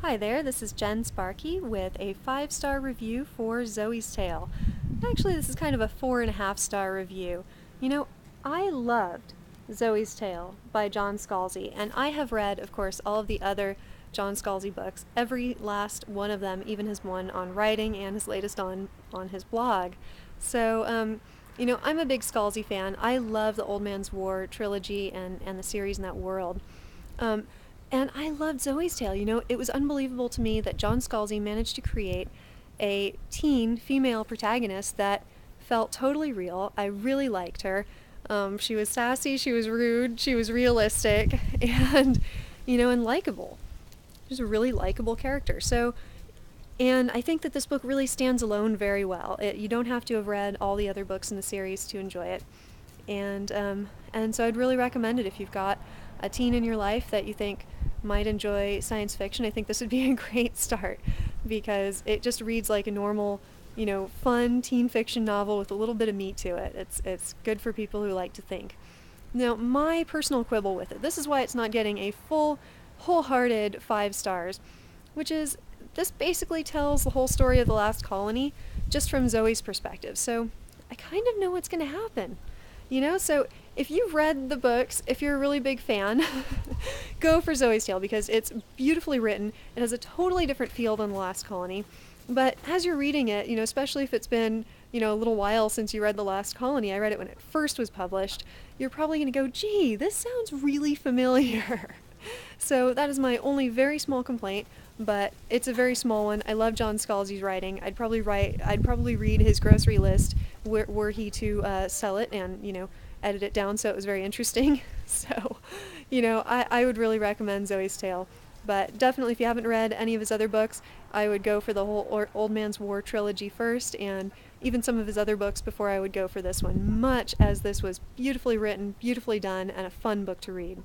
Hi there, this is Jen Sparky with a 5-star review for Zoe's Tale. Actually, this is kind of a 4.5-star review. You know, I loved Zoe's Tale by John Scalzi, and I have read, of course, all of the other John Scalzi books, every last one of them, even his one on writing and his latest on his blog. So, I'm a big Scalzi fan. I love the Old Man's War trilogy and the series in that world. Um, and I loved Zoe's Tale. It was unbelievable to me that John Scalzi managed to create a teen female protagonist that felt totally real. I really liked her. She was sassy, she was rude, she was realistic, and likable. She was a really likable character. And I think that this book really stands alone very well. You don't have to have read all the other books in the series to enjoy it. And so I'd really recommend it if you've got a teen in your life that you think might enjoy science fiction. I think this would be a great start because it just reads like a normal, fun teen fiction novel with a little bit of meat to it. It's good for people who like to think. Now, my personal quibble with it, this is why it's not getting a full, wholehearted 5 stars, which is this basically tells the whole story of the last colony just from Zoe's perspective. So I kind of know what's going to happen. So if you've read the books, if you're a really big fan, go for Zoe's Tale because it's beautifully written. It has a totally different feel than The Last Colony. But as you're reading it, especially if it's been, a little while since you read The Last Colony, I read it when it first was published, you're probably going to go, gee, this sounds really familiar. So that is my only very small complaint, but it's a very small one. I love John Scalzi's writing. I'd probably read his grocery list were he to sell it and, edit it down so it was very interesting. So, I would really recommend Zoe's Tale. But definitely if you haven't read any of his other books, I would go for the whole Old Man's War trilogy first, and even some of his other books before I would go for this one, much as this was beautifully written, beautifully done, and a fun book to read.